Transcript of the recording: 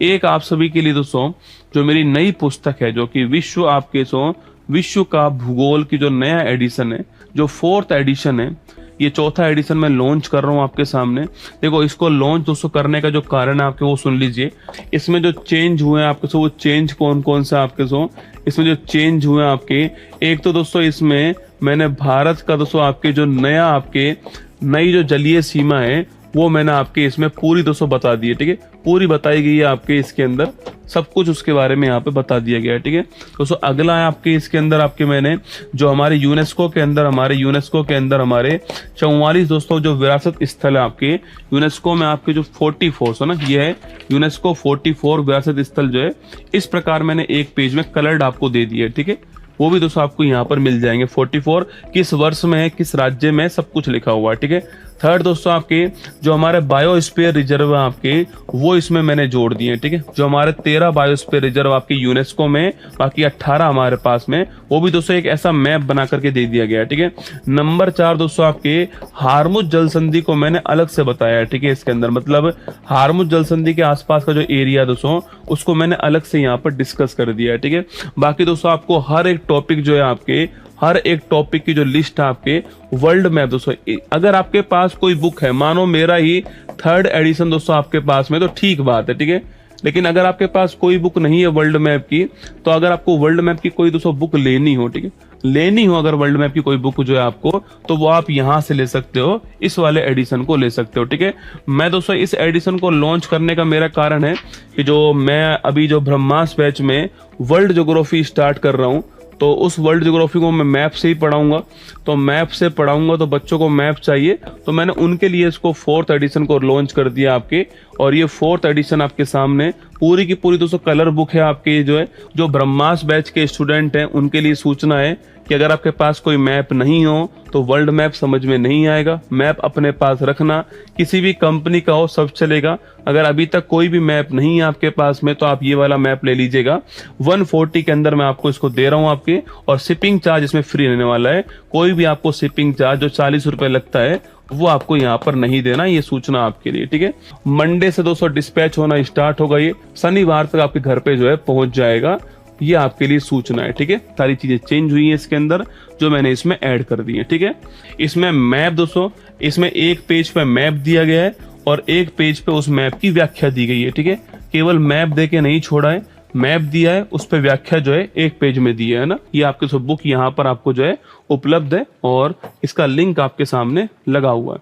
एक आप सभी के लिए दोस्तों जो मेरी नई पुस्तक है, जो कि विश्व का भूगोल की जो नया एडिशन है, जो 4th एडिशन है, ये 4था एडिशन मैं लॉन्च कर रहा हूँ आपके सामने। देखो, इसको लॉन्च दोस्तों करने का जो कारण है आपके वो सुन लीजिए। इसमें जो चेंज हुए हैं आपके सो, वो चेंज कौन कौन से आपके सो, इसमें जो चेंज हुए हैं आपके, एक तो दोस्तों इसमें मैंने भारत का दोस्तों आपके जो नई जो जलीय सीमा है वो मैंने आपके इसमें पूरी दोस्तों बता दी है। ठीक है, पूरी बताई गई है आपके इसके अंदर, सब कुछ उसके बारे में यहाँ पे बता दिया गया है। ठीक है दोस्तों, अगला है आपके इसके अंदर आपके मैंने जो हमारे यूनेस्को के अंदर हमारे 44 दोस्तों जो विरासत स्थल है आपके यूनेस्को में, आपके जो 44 है ना, ये है यूनेस्को 44 विरासत स्थल जो है, इस प्रकार मैंने एक पेज में कलर्ड आपको दे दिया है। ठीक है, वो भी दोस्तों आपको यहाँ पर मिल जाएंगे। 44 किस वर्ष में है, किस राज्य में, सब कुछ लिखा हुआ है। ठीक है, थर्ड दोस्तों आपके जो हमारे बायोस्फीयर रिजर्व है आपके, वो इसमें मैंने जोड़ दिए हैं। ठीक है, जो हमारे 13 बायोस्फीयर रिजर्व आपके यूनेस्को में, बाकी 18 हमारे पास में, वो भी दोस्तों एक ऐसा मैप बना करके दे दिया गया है। ठीक है, नंबर 4 दोस्तों आपके हार्मुज जल संधि को मैंने अलग से बताया है। ठीक है, इसके अंदर मतलब हार्मुज जल संधि के आसपास का जो एरिया दोस्तों, उसको मैंने अलग से यहाँ पर डिस्कस कर दिया है। ठीक है, बाकी दोस्तों आपको हर एक टॉपिक जो है आपके, हर एक टॉपिक की जो लिस्ट है आपके वर्ल्ड मैप दोस्तों, अगर आपके पास कोई बुक है, मानो मेरा ही 3rd एडिशन दोस्तों आपके पास में, तो ठीक बात है। ठीक है, लेकिन अगर आपके पास कोई बुक नहीं है वर्ल्ड मैप की, तो अगर आपको वर्ल्ड मैप की कोई दोस्तों बुक लेनी हो, ठीक है, लेनी हो अगर वर्ल्ड मैप की कोई बुक जो है आपको, तो वो आप यहाँ से ले सकते हो, इस वाले एडिशन को ले सकते हो। ठीक है, मैं दोस्तों इस एडिशन को लॉन्च करने का मेरा कारण है कि जो मैं अभी जो ब्रह्मास बैच में वर्ल्ड ज्योग्राफी स्टार्ट कर रहा हूँ, तो उस वर्ल्ड ज्योग्राफी को मैं मैप से ही पढ़ाऊंगा। तो मैप से पढ़ाऊंगा तो बच्चों को मैप चाहिए, तो मैंने उनके लिए इसको 4th एडिशन को लॉन्च कर दिया आपके। और ये 4th एडिशन आपके सामने पूरी की पूरी दोस्तों कलर बुक है आपके, जो है जो ब्रह्मास बैच के स्टूडेंट हैं उनके लिए सूचना है कि अगर आपके पास कोई मैप नहीं हो तो वर्ल्ड मैप समझ में नहीं आएगा। मैप अपने पास रखना, किसी भी कंपनी का हो सब चलेगा। अगर अभी तक कोई भी मैप नहीं है आपके पास में, तो आप ये वाला मैप ले लीजिएगा। 140 के अंदर मैं आपको इसको दे रहा हूँ आपके, और शिपिंग चार्ज इसमें फ्री रहने वाला है। कोई भी आपको शिपिंग चार्ज जो 40 रुपए लगता है वो आपको यहाँ पर नहीं देना, ये सूचना आपके लिए। ठीक है, मंडे से दोस्तों डिस्पैच होना स्टार्ट होगा, ये शनिवार तक आपके घर पे जो है पहुंच जाएगा। ये आपके लिए सूचना है। ठीक है, सारी चीजें चेंज हुई है इसके अंदर, जो मैंने इसमें ऐड कर दी है। ठीक है, इसमें मैप दोस्तों, इसमें एक पेज पे मैप दिया गया है और एक पेज पे उस मैप की व्याख्या दी गई है। ठीक है, केवल मैप देके नहीं छोड़ा है, मैप दिया है, उस पर व्याख्या जो है एक पेज में दी है ना। ये आपके सब बुक यहाँ पर आपको जो है उपलब्ध है, और इसका लिंक आपके सामने लगा हुआ है।